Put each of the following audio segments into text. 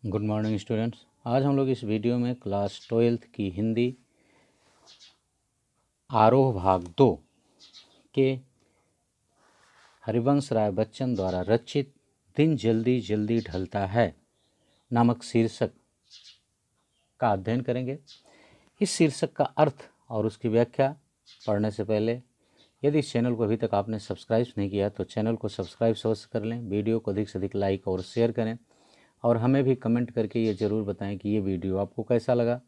Good morning students. आज हम लोग इस वीडियो में क्लास 12th की हिंदी आरोह भाग 2 के हरिवंश राय बच्चन द्वारा रचित दिन जल्दी जल्दी ढलता है नामक शीर्षक का अध्ययन करेंगे। इस शीर्षक का अर्थ और उसकी व्याख्या पढ़ने से पहले यदि इस चैनल को अभी तक आपने सब्सक्राइब नहीं किया तो चैनल को सब्सक्राइब अवश्य कर लें, वीडियो को अधिक से अधिक लाइक और शेयर करें और हमें भी कमेंट करके ये ज़रूर बताएं कि ये वीडियो आपको कैसा लगा।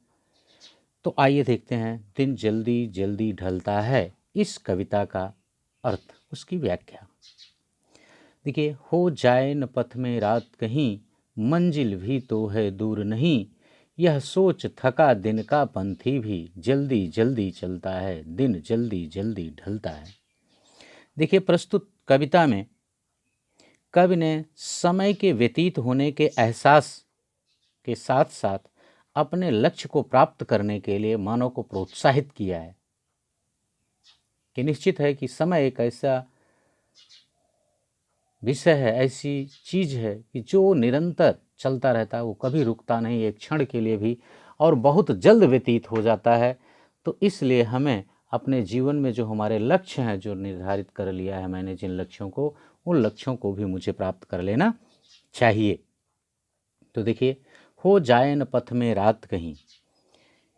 तो आइए देखते हैं दिन जल्दी जल्दी ढलता है इस कविता का अर्थ, उसकी व्याख्या। देखिए, हो जाए न पथ में रात कहीं, मंजिल भी तो है दूर नहीं, यह सोच थका दिन का पंथी भी, जल्दी जल्दी चलता है, दिन जल्दी जल्दी ढलता है। देखिए, प्रस्तुत कविता में कवि ने समय के व्यतीत होने के एहसास के साथ साथ अपने लक्ष्य को प्राप्त करने के लिए मानव को प्रोत्साहित किया है कि निश्चित है कि समय एक ऐसा विषय है, ऐसी चीज है कि जो निरंतर चलता रहता है, वो कभी रुकता नहीं एक क्षण के लिए भी, और बहुत जल्द व्यतीत हो जाता है। तो इसलिए हमें अपने जीवन में जो हमारे लक्ष्य हैं, जो निर्धारित कर लिया है मैंने जिन लक्ष्यों को, उन लक्ष्यों को भी मुझे प्राप्त कर लेना चाहिए। तो देखिए, हो जाए न पथ में रात कहीं,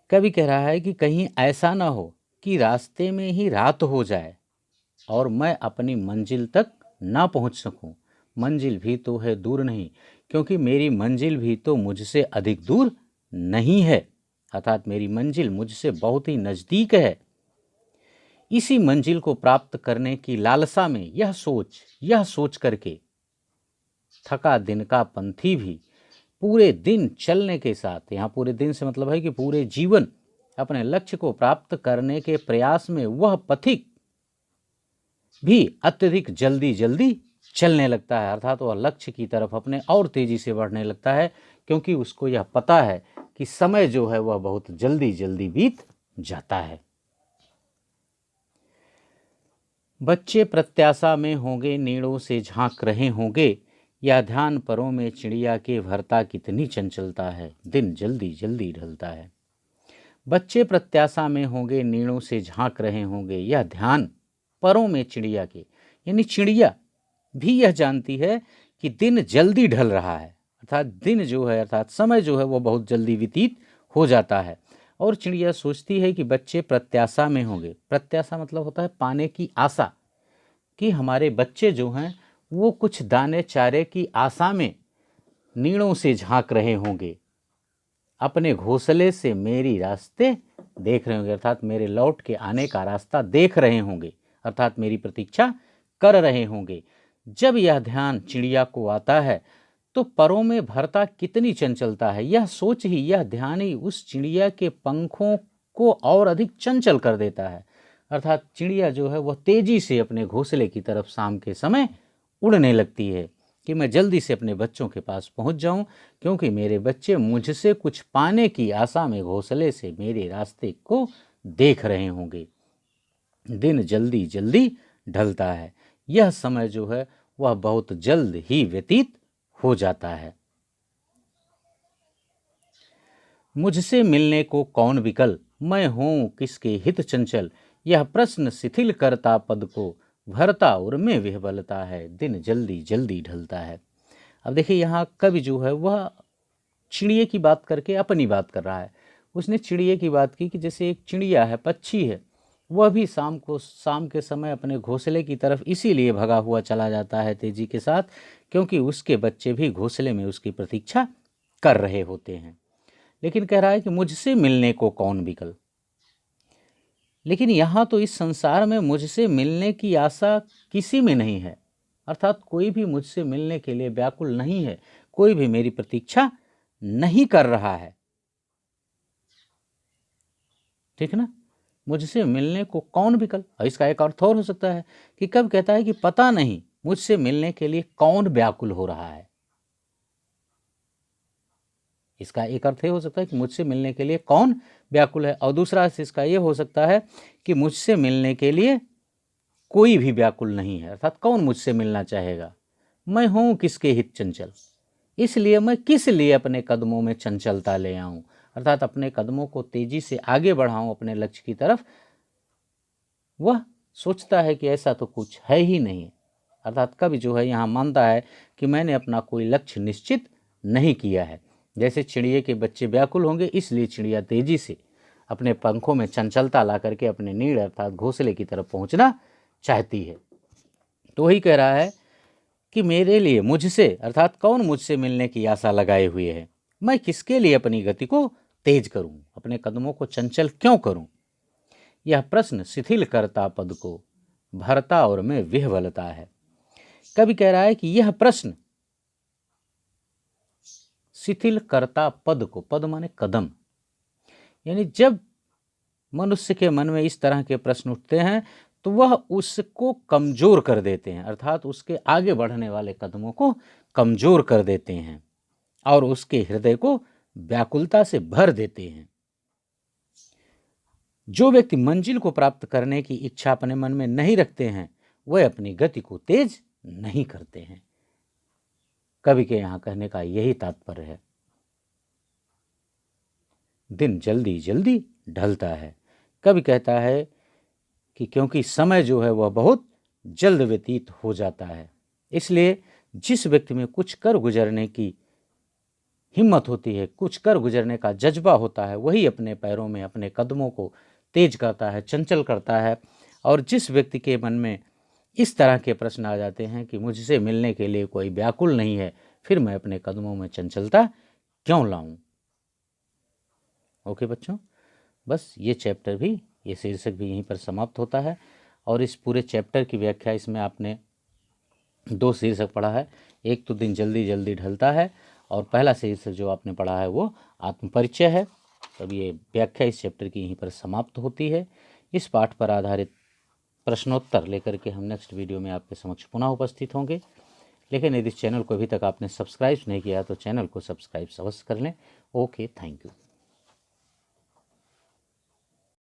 कवि कह रहा है कि कहीं ऐसा ना हो कि रास्ते में ही रात हो जाए और मैं अपनी मंजिल तक ना पहुंच सकूं। मंजिल भी तो है दूर नहीं, क्योंकि मेरी मंजिल भी तो मुझसे अधिक दूर नहीं है, अर्थात मेरी मंजिल मुझसे बहुत ही नज़दीक है। इसी मंजिल को प्राप्त करने की लालसा में यह सोच करके थका दिन का पंथी भी पूरे दिन चलने के साथ, यहाँ पूरे दिन से मतलब है कि पूरे जीवन अपने लक्ष्य को प्राप्त करने के प्रयास में वह पथिक भी अत्यधिक जल्दी जल्दी चलने लगता है, अर्थात वह लक्ष्य की तरफ अपने और तेजी से बढ़ने लगता है, क्योंकि उसको यह पता है कि समय जो है वह बहुत जल्दी जल्दी बीत जाता है। बच्चे प्रत्याशा में होंगे, नीड़ों से झांक रहे होंगे, या ध्यान परों में चिड़िया के भरता कितनी चंचलता है, दिन जल्दी जल्दी ढलता है। बच्चे प्रत्याशा में होंगे, नीड़ों से झांक रहे होंगे, या ध्यान परों में चिड़िया के, यानी चिड़िया भी यह जानती है कि दिन जल्दी ढल रहा है, अर्थात दिन जो है, अर्थात समय जो है वो बहुत जल्दी व्यतीत हो जाता है। और चिड़िया सोचती है कि बच्चे प्रत्याशा में होंगे। प्रत्याशा मतलब होता है पाने की आशा, कि हमारे बच्चे जो हैं वो कुछ दाने चारे की आशा में नीड़ों से झांक रहे होंगे, अपने घोंसले से मेरी रास्ते देख रहे होंगे, अर्थात मेरे लौट के आने का रास्ता देख रहे होंगे, अर्थात मेरी प्रतीक्षा कर रहे होंगे। जब यह ध्यान चिड़िया को आता है तो परों में भरता कितनी चंचलता है, यह सोच ही, यह ध्यान ही उस चिड़िया के पंखों को और अधिक चंचल कर देता है, अर्थात चिड़िया जो है वह तेजी से अपने घोंसले की तरफ शाम के समय उड़ने लगती है कि मैं जल्दी से अपने बच्चों के पास पहुंच जाऊं, क्योंकि मेरे बच्चे मुझसे कुछ पाने की आशा में घोंसले से मेरे रास्ते को देख रहे होंगे। दिन जल्दी जल्दी ढलता है, यह समय जो है वह बहुत जल्द ही व्यतीत हो जाता है। मुझसे मिलने को कौन विकल, मैं हूं किसके हित चंचल, यह प्रश्न शिथिल करता पद को, भरता उर्मे विह्वलता है, दिन जल्दी जल्दी ढलता है। अब देखिए, यहाँ कवि जो है वह चिड़िया की बात करके अपनी बात कर रहा है। उसने चिड़िया की बात की कि जैसे एक चिड़िया है, पक्षी है, वह भी शाम के समय अपने घोंसले की तरफ इसीलिए भगा हुआ चला जाता है तेजी के साथ, क्योंकि उसके बच्चे भी घोंसले में उसकी प्रतीक्षा कर रहे होते हैं। लेकिन कह रहा है कि मुझसे मिलने को कौन विकल, लेकिन यहाँ तो इस संसार में मुझसे मिलने की आशा किसी में नहीं है, अर्थात कोई भी मुझसे मिलने के लिए व्याकुल नहीं है, कोई भी मेरी प्रतीक्षा नहीं कर रहा है, ठीक ना। मुझसे मिलने को कौन विकल, और इसका एक अर्थ और हो सकता है कि कब कहता है कि पता नहीं मुझसे मिलने के लिए कौन व्याकुल हो रहा है। इसका एक अर्थ ये हो सकता है कि मुझसे मिलने के लिए कौन व्याकुल है, और दूसरा अर्थ इसका ये हो सकता है कि मुझसे मिलने के लिए कोई भी व्याकुल नहीं है, अर्थात कौन मुझसे मिलना चाहेगा, मैं हूं किसके हित चंचल, इसलिए मैं किस लिए अपने कदमों में चंचलता ले आऊं, अर्थात अपने कदमों को तेजी से आगे बढ़ाऊं अपने लक्ष्य की तरफ। वह सोचता है कि ऐसा तो कुछ है ही नहीं, अर्थात कवि जो है यहाँ मानता है कि मैंने अपना कोई लक्ष्य निश्चित नहीं किया है। जैसे चिड़िए के बच्चे व्याकुल होंगे, इसलिए चिड़िया तेजी से अपने पंखों में चंचलता ला करके अपने नीड़ अर्थात घोंसले की तरफ पहुंचना चाहती है। तो वही कह रहा है कि मेरे लिए, मुझसे अर्थात कौन मुझसे मिलने की आशा लगाए हुए है, मैं किसके लिए अपनी गति को तेज करूं, अपने कदमों को चंचल क्यों करूं। यह प्रश्न शिथिल करता पद को भरता और में विह्वलता है। कवि कह रहा है कि यह प्रश्न शिथिल करता पद को, पद माने कदम, यानी जब मनुष्य के मन में इस तरह के प्रश्न उठते हैं तो वह उसको कमजोर कर देते हैं, अर्थात उसके आगे बढ़ने वाले कदमों को कमजोर कर देते हैं और उसके हृदय को व्याकुलता से भर देते हैं। जो व्यक्ति मंजिल को प्राप्त करने की इच्छा अपने मन में नहीं रखते हैं वह अपनी गति को तेज नहीं करते हैं। कवि के यहां कहने का यही तात्पर्य है। दिन जल्दी जल्दी ढलता है। कवि कहता है कि क्योंकि समय जो है वह बहुत जल्द व्यतीत हो जाता है, इसलिए जिस व्यक्ति में कुछ कर गुजरने की हिम्मत होती है, कुछ कर गुजरने का जज्बा होता है, वही अपने पैरों में अपने कदमों को तेज करता है, चंचल करता है। और जिस व्यक्ति के मन में इस तरह के प्रश्न आ जाते हैं कि मुझसे मिलने के लिए कोई व्याकुल नहीं है, फिर मैं अपने कदमों में चंचलता क्यों लाऊं। ओके बच्चों, बस ये चैप्टर भी, ये शीर्षक भी यहीं पर समाप्त होता है। और इस पूरे चैप्टर की व्याख्या, इसमें आपने 2 शीर्षक पढ़ा है, एक तो दिन जल्दी जल्दी ढलता है और पहला शीर्षक जो आपने पढ़ा है वो आत्मपरिचय है। तब ये व्याख्या इस चैप्टर की यहीं पर समाप्त होती है। इस पाठ पर आधारित प्रश्नोत्तर लेकर के हम नेक्स्ट वीडियो में आपके समक्ष पुनः उपस्थित होंगे। लेकिन यदि इस चैनल को अभी तक आपने सब्सक्राइब नहीं किया तो चैनल को सब्सक्राइब अवश्य कर लें। Okay, thank you.